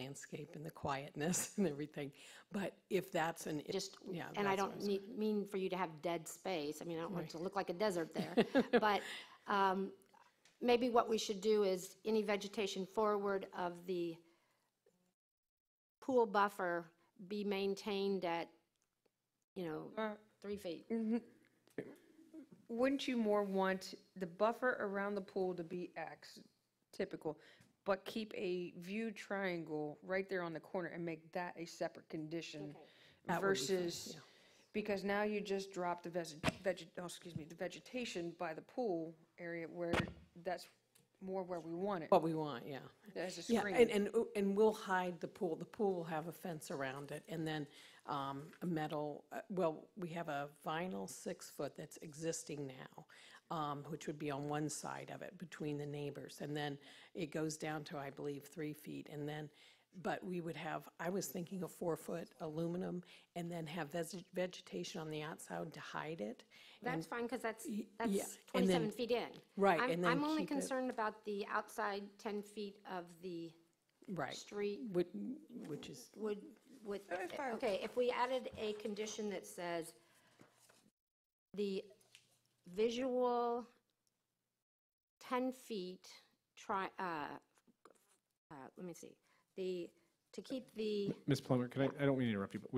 landscape and the quietness and everything. But if that's an, Just, yeah. and I that's what don't was- mean for you to have dead space. I mean, I don't want it to look like a desert there. But maybe what we should do is any vegetation forward of the pool buffer be maintained at, 3 feet. Wouldn't you more want the buffer around the pool to be X, typical, but keep a view triangle right there on the corner and make that a separate condition That would be fine, versus, yeah. because now you just dropped the the vegetation by the pool area where that's more where we want it, What we want, yeah. as a Yeah, screen. and we'll hide the pool. The pool will have a fence around it, and then a metal, well, we have a vinyl 6-foot that's existing now, which would be on one side of it between the neighbors. And then it goes down to, I believe, 3 feet. And then, but we would have, I was thinking a 4-foot aluminum, and then have vegetation on the outside to hide it. That's fine, because that's yeah, 27 feet in. Right, I'm- and then I'm only keep it- concerned about the outside 10 feet of the Right. street. Which is, Okay, if we added a condition that says the visual 10 feet, let me see, to keep the, Ms. Plummer, I don't mean to interrupt you, but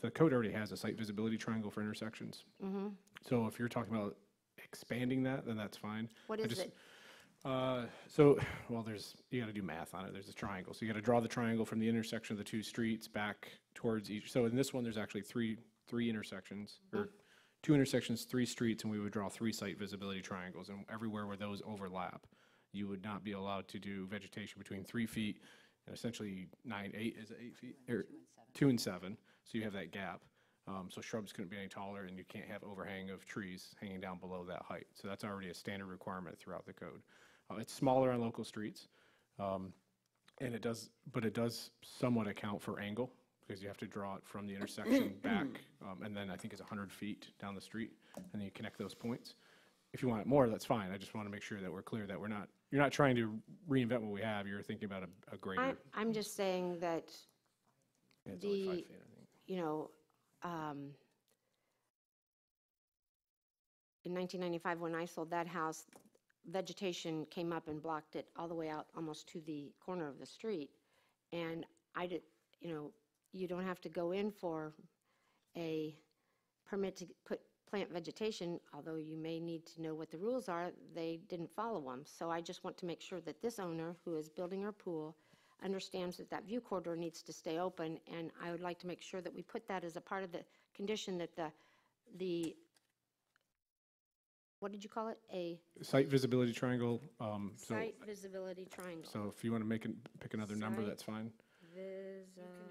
the code already has a site visibility triangle for intersections. So if you're talking about expanding that, then that's fine. what I is just- it? Well, you gotta do math on it. There's a triangle. So you gotta draw the triangle from the intersection of the two streets back towards each. So in this one, there's actually three intersections, or 2 intersections, 3 streets, and we would draw 3 site visibility triangles. And everywhere where those overlap, you would not be allowed to do vegetation between 3 feet and essentially 8 feet? Or 2 and 7, so you have that gap. So shrubs couldn't be any taller, and you can't have overhang of trees hanging down below that height. So that's already a standard requirement throughout the code. It's smaller on local streets, and it does somewhat account for angle, because you have to draw it from the intersection back, and then I think it's 100 feet down the street, and then you connect those points. If you want it more, that's fine. I just want to make sure that we're clear that you're not trying to reinvent what we have. You're thinking about a greater. I'm just saying that Yeah, it's only 5 the, feet, I think. In 1995, when I sold that house, vegetation came up and blocked it all the way out almost to the corner of the street. And you don't have to go in for a permit to plant vegetation, although you may need to know what the rules are. They didn't follow them. So I just want to make sure that this owner who is building her pool understands that that view corridor needs to stay open, and I would like to make sure that we put that as a part of the condition that the what did you call it? A Site visibility triangle. site visibility triangle. So if you want to pick another number, Site that's fine.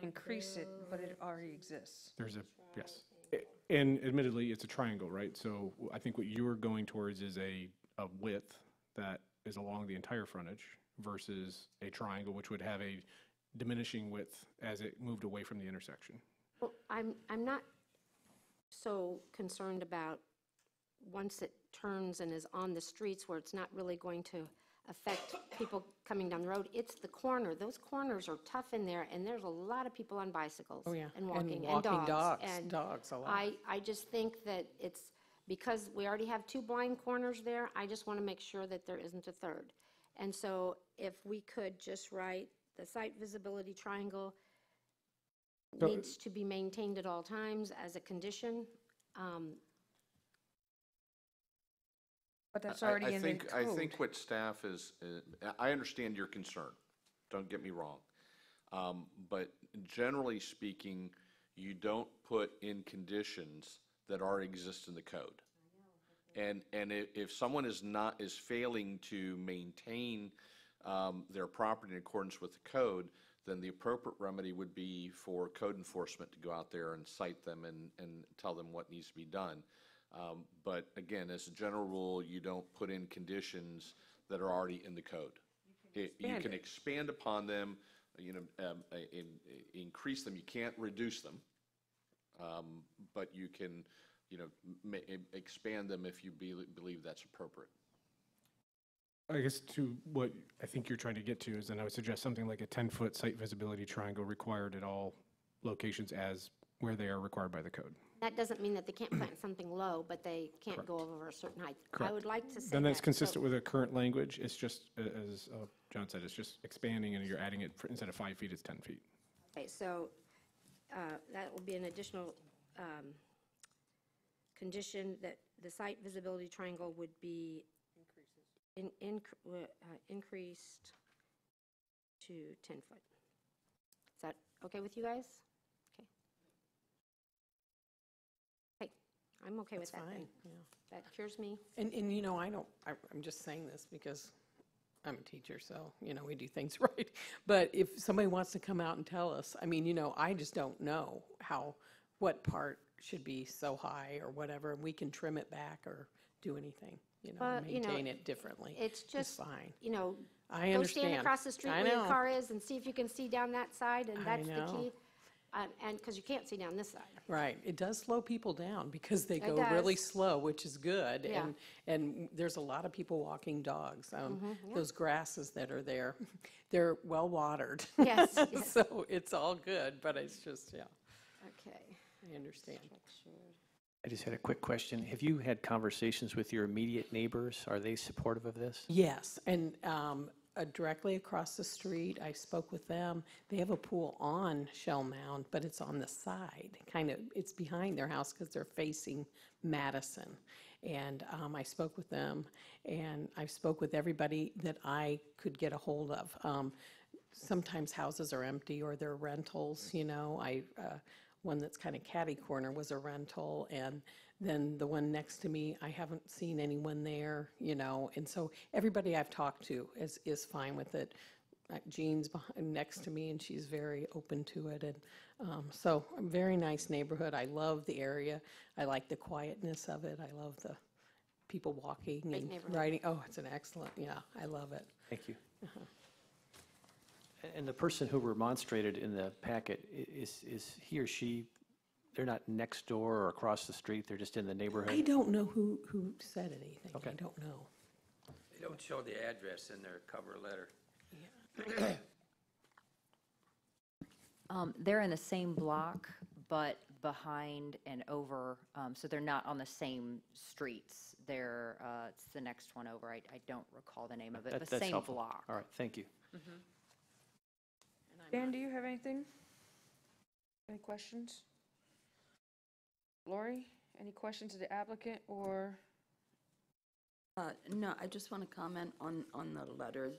Increase it, but it already exists. Yes. And admittedly, it's a triangle, right? So I think what you're going towards is a width that is along the entire frontage versus a triangle, which would have a diminishing width as it moved away from the intersection. Well, I'm not so concerned about once it turns and is on the streets where it's not really going to affect people coming down the road. It's the corner. Those corners are tough in there, and there's a lot of people on bicycles. oh, yeah. And walking, walking dogs. And Dogs a lot. I just think that it's, because we already have 2 blind corners there, I just want to make sure that there isn't a third. And so if we could just write the site visibility triangle needs to be maintained at all times as a condition. But that's already in the code. I think what staff is, I understand your concern, don't get me wrong. But generally speaking, you don't put in conditions that already exist in the code. And if someone is failing to maintain their property in accordance with the code, then the appropriate remedy would be for code enforcement to go out there and cite them and tell them what needs to be done. But again, as a general rule, you don't put in conditions that are already in the code. You can expand upon them, increase them. You can't reduce them, but you can, expand them if you believe that's appropriate. I guess to what I think you're trying to get to is then I would suggest something like a 10-foot site visibility triangle required at all locations as where they are required by the code. That doesn't mean that they can't plant something low, but they can't go over a certain height. I Correct. would like to say Then that's that, consistent so- with the current language. It's just, as John said, it's just expanding and you're adding it, instead of 5 feet, it's 10 feet. Okay, so that will be an additional condition that the site visibility triangle would be increased to 10 foot. Is that okay with you guys? Okay. Okay, I'm okay with That's that then. fine, yeah. That cures me. And you know, I'm just saying this because I'm a teacher, so, you know, we do things right. But if somebody wants to come out and tell us, I mean, you know, I just don't know what part should be so high or whatever, and we can trim it back or do anything, you know, But, you know, maintain it differently. It's just, fine. you know, I go understand. stand across the street I where your know. car is and see if you can see down that side, and I that's the know. key. And, because you can't see down this side. Right, it does slow people down because they It go really does. slow, which is good. Yeah. And there's a lot of people walking dogs. Mm-hmm, Those grasses that are there, they're well watered. Yes, yes. So it's all good, but it's just, yeah, Okay. I understand. I just had a quick question. Have you had conversations with your immediate neighbors? Are they supportive of this? Yes, and directly across the street, I spoke with them. They have a pool on Shell Mound, but it's on the side, kind of, it's behind their house because they're facing Madison. And I spoke with them, and I spoke with everybody that I could get a hold of. Sometimes houses are empty or they're rentals, you know. One that's kind of catty corner was a rental, and then the one next to me, I haven't seen anyone there, you know, and so everybody I've talked to is fine with it. Jean's next to me, and she's very open to it, and so a very nice neighborhood. I love the area. I like the quietness of it. I love the people walking and neighborhood. riding. Oh, it's an excellent, yeah, I love it. Thank you. And the person who remonstrated in the packet, is he or she, they're not next door or across the street, they're just in the I neighborhood? don't know who said anything. I Okay. don't know. They don't show the address in their cover letter. They're in the same block, but behind and over, so they're not on the same streets. They're, it's the next one over. I don't recall the name of it, That- but that's same helpful. block. All right, thank you. Dan, do you have anything? Any questions? Lori, any questions to the applicant or? No, I just want to comment on the letter,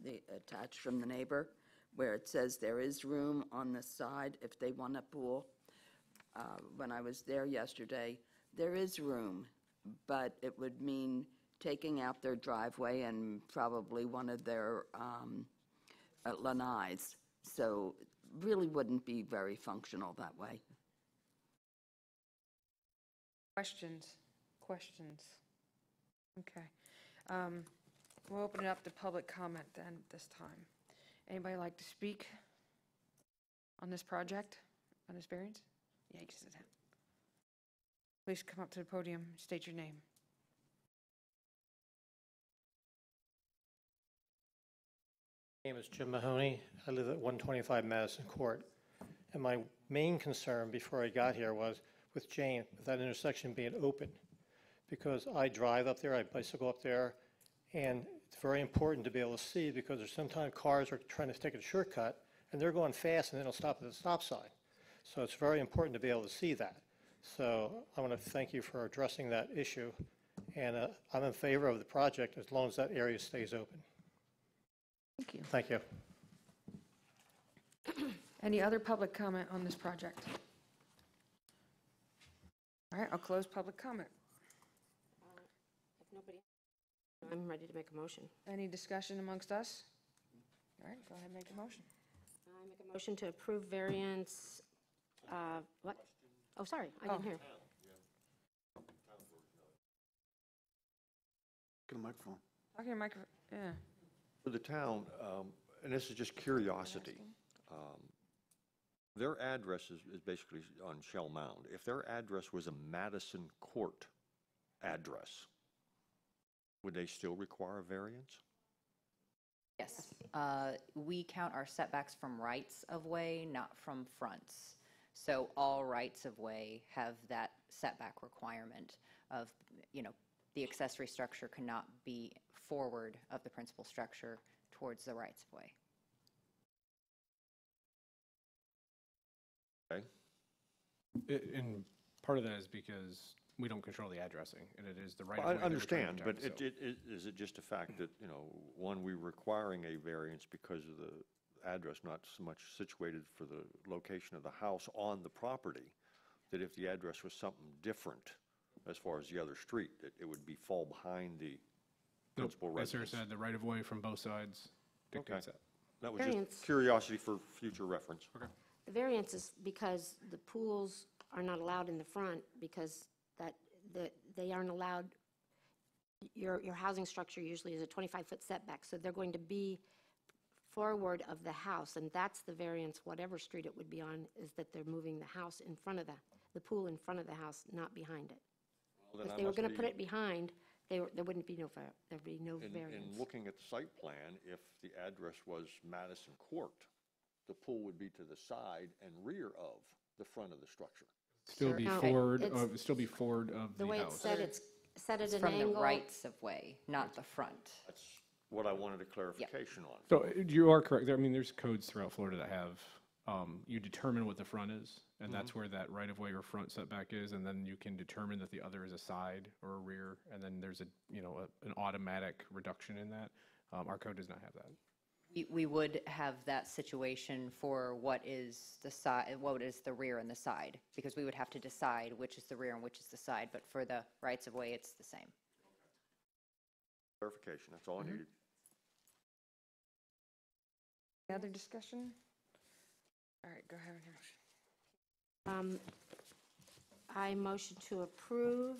the attached from the neighbor, where it says there is room on the side if they want a pool. When I was there yesterday, there is room, but it would mean taking out their driveway and probably one of their lanais. So really wouldn't be very functional that way. Questions? Okay. We'll open it up to public comment then this time. Anybody like to speak on this project, on this variance? Yeah, you can sit down. Please come up to the podium, state your name. My name is Jim Mahoney. I live at 125 Madison Court. And my main concern before I got here was with Jane, with that intersection being open. Because I drive up there, I bicycle up there, and it's very important to be able to see because there's sometimes cars are trying to take a shortcut and they're going fast and then they'll stop at the stop sign. So it's very important to be able to see that. So I want to thank you for addressing that issue. And I'm in favor of the project as long as that area stays open. Thank you. Thank you. Any other public comment on this project? All right, I'll close public comment. If nobody, I'm ready to make a motion. Any discussion amongst us? All right, go ahead and make a motion. I make a motion to approve variance, what? Oh, sorry, I didn't hear. Get a microphone. Talking to microphone, yeah. For the town, and this is just curiosity, their address is basically on Shell Mound. If their address was a Madison Court address, would they still require a variance? Yes. We count our setbacks from rights of way, not from fronts. So all rights of way have that setback requirement of, the accessory structure cannot be forward of the principal structure towards the rights of way. Okay? And part of that is because we don't control the addressing, and it is the right of Well, way I that we're trying to understand, but protect, so. is it just a fact that, one, we're requiring a variance because of the address, not so much situated for the location of the house on the property, that if the address was something different as far as the other street, that it would fall behind the Nope, principal as Sarah residence? said, the right of way from both sides dictates that. That was Variance. just curiosity for future reference. Okay. The variance is because the pools are not allowed in the front because they aren't allowed, your housing structure usually is a 25-foot setback, so they're going to be forward of the house, and that's the variance, whatever street it would be on, is that they're moving the house in front of the pool in front of the house, not behind it. Well, then If I they were must going to be- put it behind, there wouldn't be there'd be no In variance. looking at the site plan, if the address was Madison Court, the pool would be to the side and rear of the front of the structure. Still be No, forward, it's- still be forward of The the way it's house. set, it's set at It's an from the angle. rights of way, not the front. That's what I wanted a clarification on. So you are correct. I mean, there's codes throughout Florida that have, you determine what the front is, and that's where that right of way or front setback is, and then you can determine that the other is a side or a rear, and then there's an automatic reduction in that. Our code does not have that. We would have that situation for what is the side, what is the rear and the side, because we would have to decide which is the rear and which is the side, but for the rights of way, it's the same. Clarification, that's all I needed. Any other discussion? All right, go ahead with your motion. I motion to approve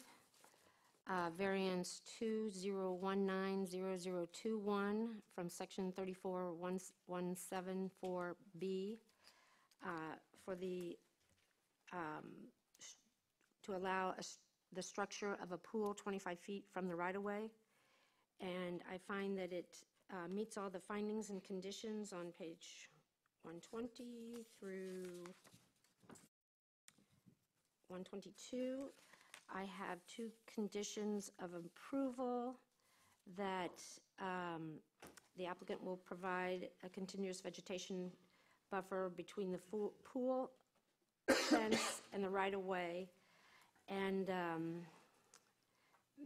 variance 20190021 from section 34174B for the, to allow the structure of a pool 25 feet from the right-of-way. And I find that it meets all the findings and conditions on page 120 through 122. I have two conditions of approval, that the applicant will provide a continuous vegetation buffer between the pool fence and the right-of-way, and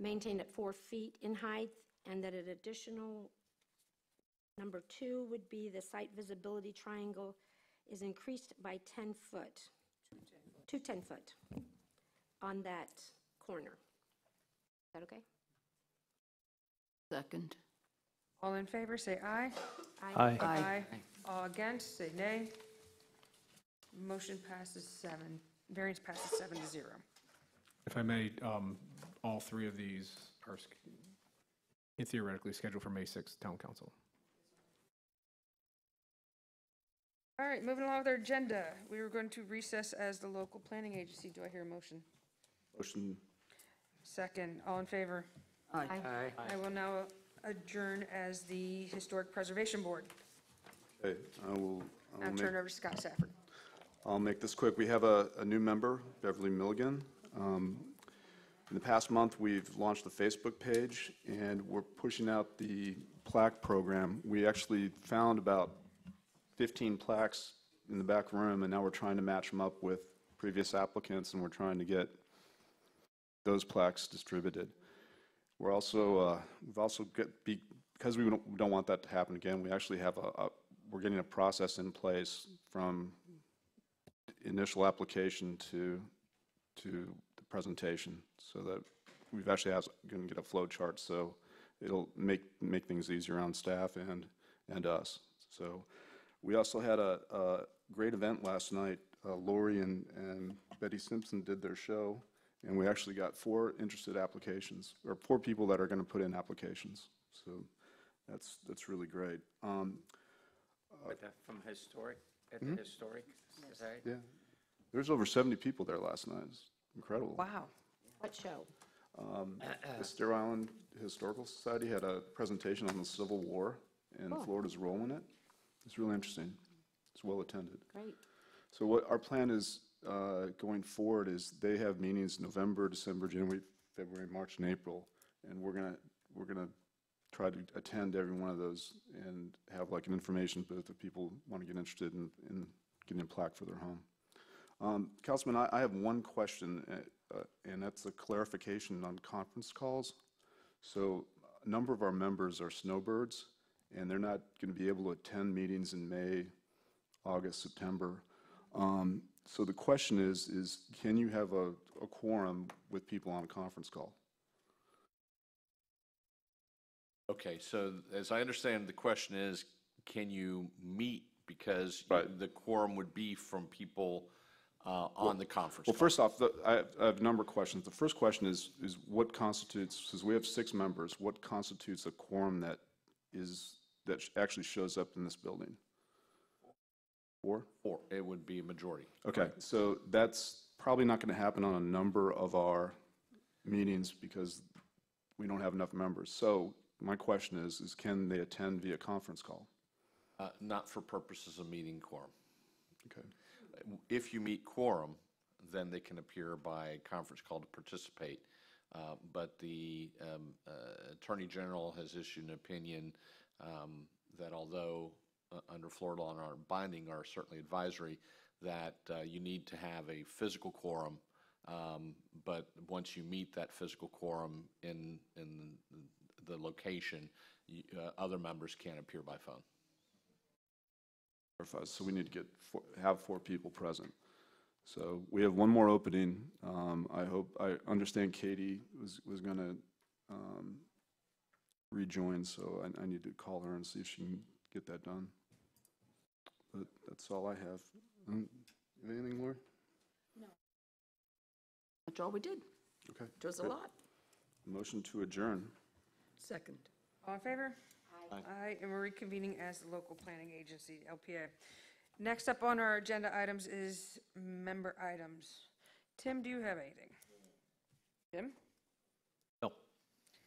maintained at 4 feet in height, and that an additional, number 2 would be the site visibility triangle is increased by 10 foot, to 10 foot on that corner. Is that okay? Second. All in favor, say aye. Aye. Aye. All against, say nay. Motion passes 7, variance passes 7-0. If I may, all three of these are theoretically scheduled for May 6th town council. All right, moving along with our agenda. We were going to recess as the local planning agency. Do I hear a motion? Motion. Second, all in favor? Aye. I will now adjourn as the Historic Preservation Board. Okay, I will Now turn over to Scott Safford. I'll make this quick. We have a new member, Beverly Milligan. In the past month, we've launched the Facebook page, and we're pushing out the plaque program. We actually found about 15 plaques in the back room, and now we're trying to match them up with previous applicants, and we're trying to get those plaques distributed. We're also, because we don't want that to happen again, we actually have we're getting a process in place from initial application to the presentation, so that we've actually going to get a flow chart, so it'll make things easier on staff and us. So we also had a great event last night. Lori and Betty Simpson did their show, and we actually got 4 interested applications, or 4 people that are going to put in applications. So that's really great. From historic, at the historic society? Yeah, there's over 70 people there last night. It's incredible. Wow. What show? The Stair Island Historical Society had a presentation on the Civil War, and Cool. Florida's role in it. It's really interesting. It's well attended. Great. So what our plan is, going forward is they have meetings November, December, January, February, March, and April. And we're gonna try to attend every one of those and have like an information booth if people want to get interested in getting a plaque for their home. Councilman, I have one question, and that's a clarification on conference calls. So a number of our members are snowbirds, and they're not going to be able to attend meetings in May, August, September. So the question is can you have a quorum with people on a conference call? Okay, so as I understand, the question is, can you meet, because Right. the quorum would be from people on the conference Well, call? first off, I have a number of questions. The first question is what constitutes, since we have 6 members, what constitutes a quorum that actually shows up in this building? 4? Or it would be a majority. Okay, so that's probably not going to happen on a number of our meetings because we don't have enough members. So my question is can they attend via conference call? Not for purposes of meeting quorum. Okay. If you meet quorum, then they can appear by conference call to participate. But the Attorney General has issued an opinion that although under Florida law and our binding are certainly advisory, that you need to have a physical quorum. But once you meet that physical quorum in the location, other members can't appear by phone. So we need to have 4 people present. So we have one more opening. I understand Katie was going to rejoin, so I need to call her and see if she can get that done. But that's all I have. Anything, Laura? That's all we did. Okay. It was a good. lot. Motion to adjourn. Second. All in favor? Aye. Aye, and we're reconvening as the local planning agency, LPA. Next up on our agenda items is member items. Tim, do you have anything? Jim? No.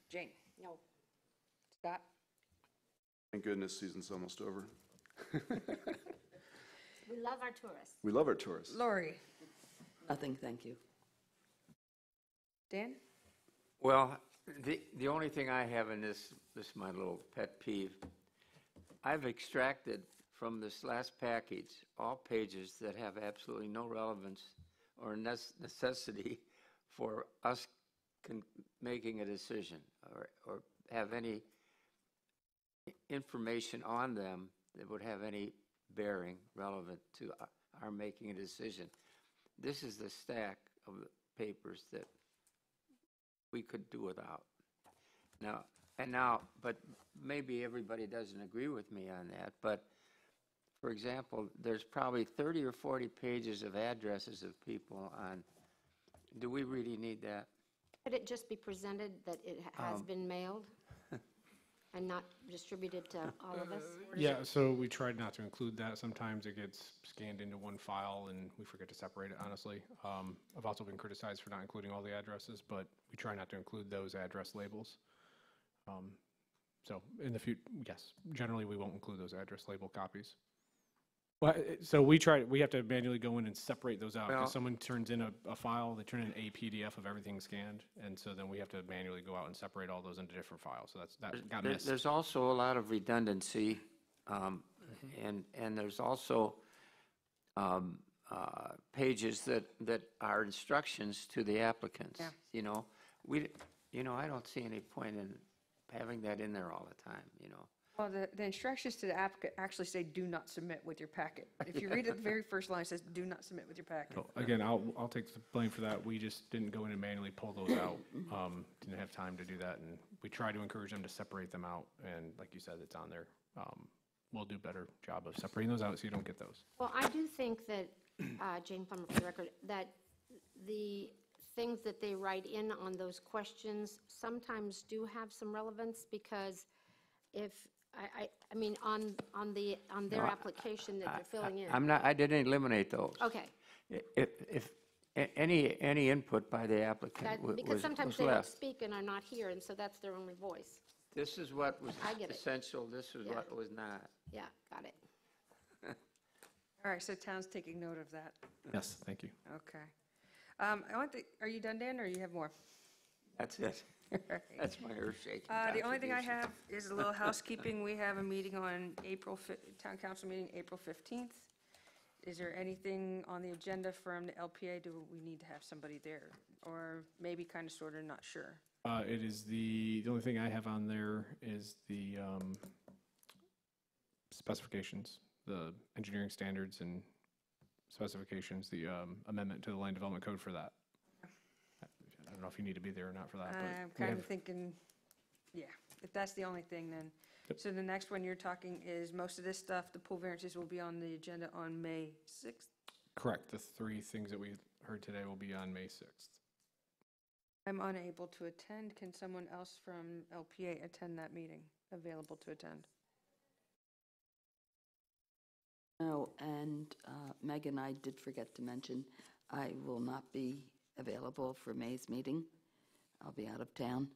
Jane? No. Scott? Thank goodness season's almost over. We love our tourists. We love our tourists. Lori? Nothing, thank you. Dan? Well, the only thing I have in this my little pet peeve, I've extracted from this last package all pages that have absolutely no relevance or necessity for us making a decision or have any information on them that would have any bearing relevant to our making a decision. This is the stack of the papers that we could do without. But maybe everybody doesn't agree with me on that, but for example, there's probably 30 or 40 pages of addresses of people on, do we really need that? Could it just be presented that it has been mailed and not distributed to all of us? Yeah, so we tried not to include that. Sometimes it gets scanned into one file and we forget to separate it, honestly. I've also been criticized for not including all the addresses, but we try not to include those address labels. So in the future, yes, generally we won't include those address label copies. Well, so we have to manually go in and separate those out. Well- Because someone turns in a file, they turn in a PDF of everything scanned, and so then we have to manually go out and separate all those into different files. So that got missed. There's also a lot of redundancy, and there's also pages that are instructions to the applicants. Yeah. I don't see any point in having that in there all the time. Well, the instructions to the applicant actually say, do not submit with your packet. If you read it, the very first line says, do not submit with your packet. So, again, I'll take the blame for that. We just didn't go in and manually pull those out. Didn't have time to do that, and we tried to encourage them to separate them out, and like you said, it's on there. We'll do a better job of separating those out so you don't get those. Well, I do think that, Jane Plummer for the record, that the things that they write in on those questions sometimes do have some relevance, because if, I mean, on their application that they're filling in. I didn't eliminate those. Okay, If any input by the applicant was because sometimes they don't left. speak and are not here, and so that's their only voice. This is what was I get it. essential, this is Yeah. what was not. Yeah, got it. All right, so town's taking note of that. Yes, thank you. Okay. Are you done, Dan, or you have more? That's it. That's my earth-shaking The only thing I contribution. have is a little housekeeping. We have a meeting on Town Council meeting, April 15th. Is there anything on the agenda from the LPA? Do we need to have somebody there? Or maybe kind of, sort of, not sure? It is the only thing I have on there is the specifications, the engineering standards and specifications, the amendment to the land development code for that. I don't know if you need to be there or not for that, but I'm we kind have- of thinking, yeah, if that's the only thing, then. Yep. So the next one you're talking is, most of this stuff, the pool variances will be on the agenda on May 6th. Correct. The three things that we heard today will be on May 6th. I'm unable to attend. Can someone else from LPA attend that meeting, available to attend? No, and Megan, I did forget to mention, I will not be available for May's meeting. I'll be out of town.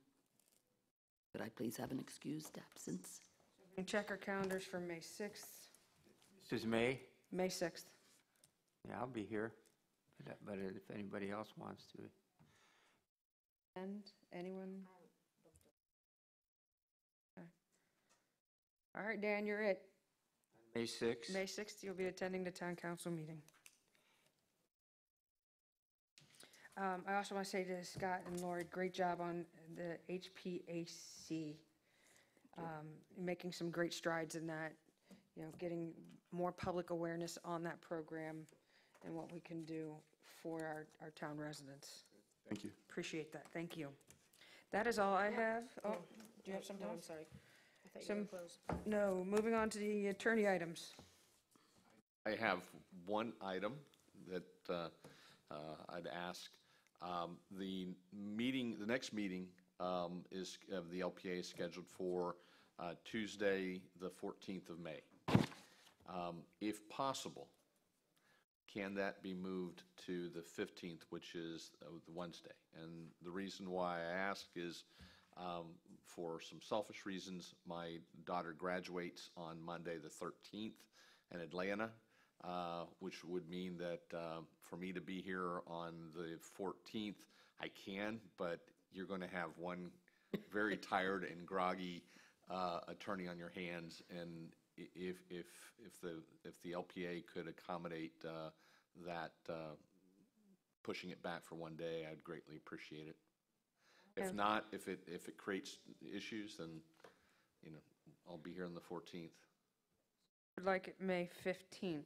Could I please have an excused absence? We can check our calendars for May 6th, This is May? May 6th. Yeah, I'll be here, but if anybody else wants to. And anyone? Okay. All right, Dan, you're it. May 6th? May 6th, you'll be attending the town council meeting. I also want to say to Scott and Lori, great job on the HPAC, making some great strides in that, getting more public awareness on that program and what we can do for our town residents. Thank you. Appreciate that, thank you. That is all I have. Oh, do you have something else? sorry. I thought you were closed. No, moving on to the attorney items. I have one item that I'd ask. The next meeting is, of the LPA is scheduled for Tuesday, the 14th of May. If possible, can that be moved to the 15th, which is the Wednesday? And the reason why I ask is, for some selfish reasons, my daughter graduates on Monday, the 13th in Atlanta, which would mean that for me to be here on the 14th, I can, but you're going to have one very tired and groggy attorney on your hands, and if the LPA could accommodate that, pushing it back for one day, I'd greatly appreciate it. If not, if it creates issues, then, I'll be here on the 14th. Would like it May 15th.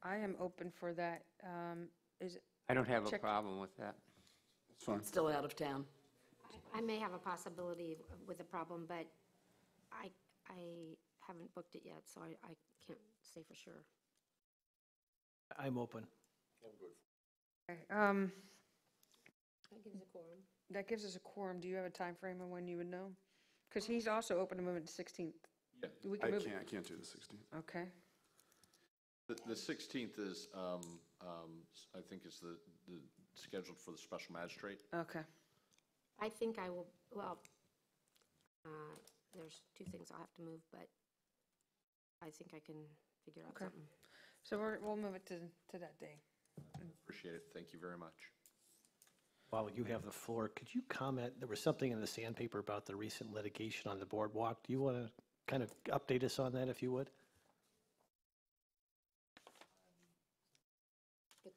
I am open for that. I don't have a Check. problem with that. It's fine. Still out of town. I may have a possibility with a problem, but I haven't booked it yet, so I can't say for sure. I'm open. Okay, That gives a quorum. that gives us a quorum. Do you have a time frame on when you would know? Because he's also open to move it to 16th. Yeah. We I can move. can't do the 16th. Okay. The 16th is, I think is the scheduled for the special magistrate. Okay. I think I will, well, there's two things I'll have to move, but I think I can figure out Okay. something. So we'll move it to that day. Appreciate it. Thank you very much. While you have the floor, could you comment, there was something in the sandpaper about the recent litigation on the boardwalk. Do you want to kind of update us on that, if you would?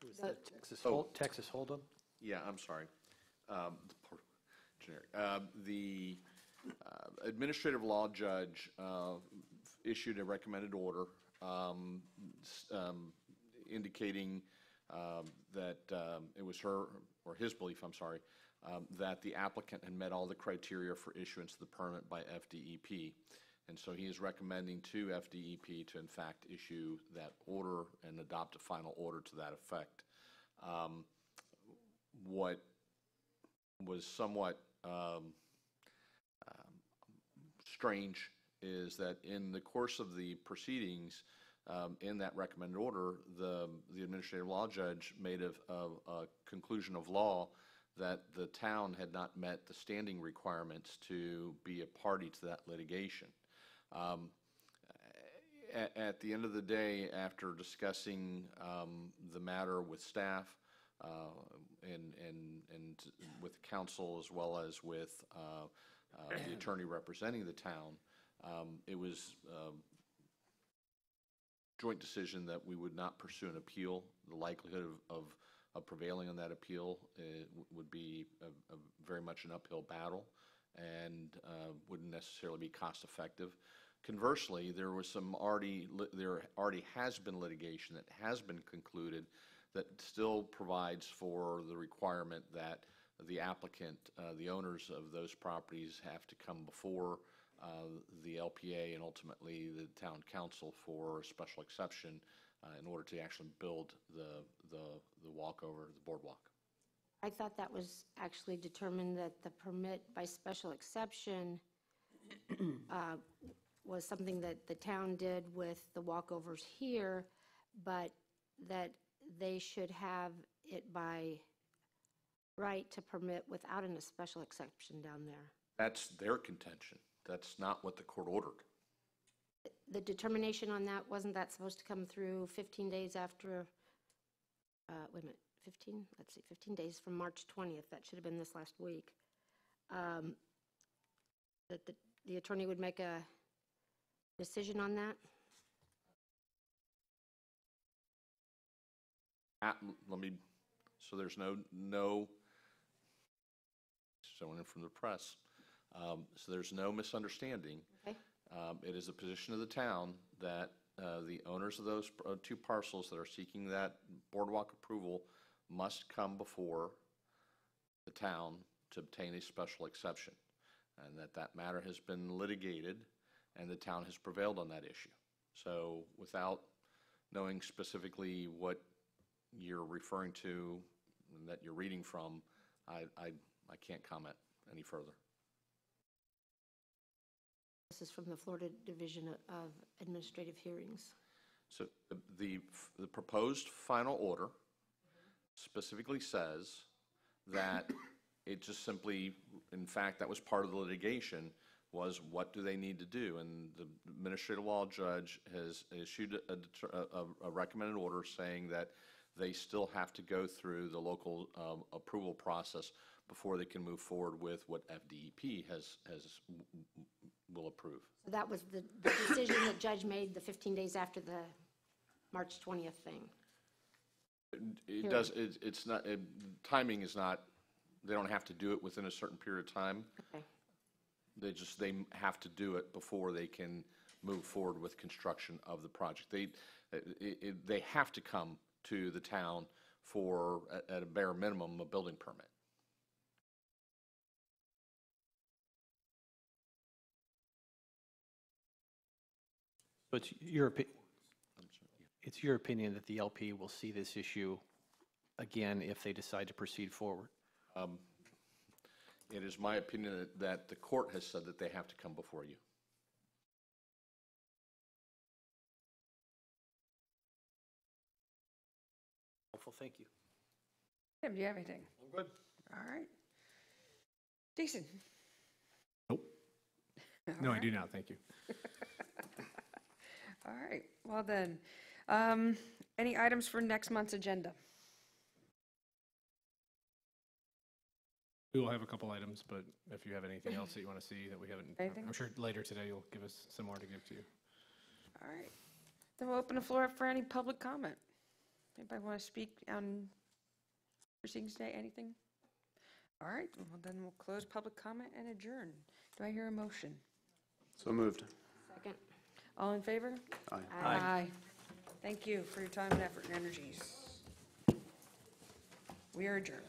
Was that Texas Hold'em? Yeah, I'm sorry. Poor generic. The administrative law judge issued a recommended order indicating that it was her, or his belief, I'm sorry, that the applicant had met all the criteria for issuance of the permit by FDEP. And so he is recommending to FDEP to in fact issue that order and adopt a final order to that effect. What was somewhat strange is that in the course of the proceedings, in that recommended order, the administrative law judge made a conclusion of law that the town had not met the standing requirements to be a party to that litigation. At the end of the day, after discussing the matter with staff and with council as well as with the attorney representing the town, it was joint decision that we would not pursue an appeal. The likelihood of prevailing on that appeal would be very much an uphill battle and wouldn't necessarily be cost effective. Conversely, there already has been litigation that has been concluded that still provides for the requirement that the applicant, the owners of those properties, have to come before the LPA and ultimately the town council for a special exception in order to actually build the walkover, the boardwalk. I thought that was actually determined that the permit by special exception was something that the town did with the walkovers here, but that they should have it by right to permit without a special exception down there. That's their contention. That's not what the court ordered. The determination on that, wasn't that supposed to come through 15 days after, wait a minute, 15? Let's see, 15 days from March 20th. That should have been this last week. That the attorney would make a decision on that? So there's no, someone in from the press. So there's no misunderstanding. Okay. It is a position of the town that the owners of those two parcels that are seeking that boardwalk approval must come before the town to obtain a special exception, and that matter has been litigated and the town has prevailed on that issue. So without knowing specifically what you're referring to and that you're reading from, I can't comment any further. This is from the Florida Division of Administrative Hearings. So the proposed final order specifically says that it just simply, in fact, that was part of the litigation, was what do they need to do? And the administrative law judge has issued a recommended order saying that they still have to go through the local approval process before they can move forward with what FDEP will approve. So that was the decision the judge made the 15 days after the March 20th thing. It does, it's not, timing is not, they don't have to do it within a certain period of time. Okay. They have to do it before they can move forward with construction of the project. They have to come to the town for, at a bare minimum, a building permit. But it's your opinion that the LP will see this issue again if they decide to proceed forward? It is my opinion that the court has said that they have to come before you. Helpful, thank you. Tim, do you have anything? I'm good. All right. Jason? Nope. No, I do not, thank you. All right, well then, any items for next month's agenda? We will have a couple items, but if you have anything else that you want to see that we haven't, Anything? I'm sure later today you'll give us some more to give to you. All right, then we'll open the floor up for any public comment. Anybody want to speak on proceedings today, anything? All right, well then we'll close public comment and adjourn. Do I hear a motion? So moved. Second. All in favor? Aye. Aye. Thank you for your time and effort and energies. We are adjourned.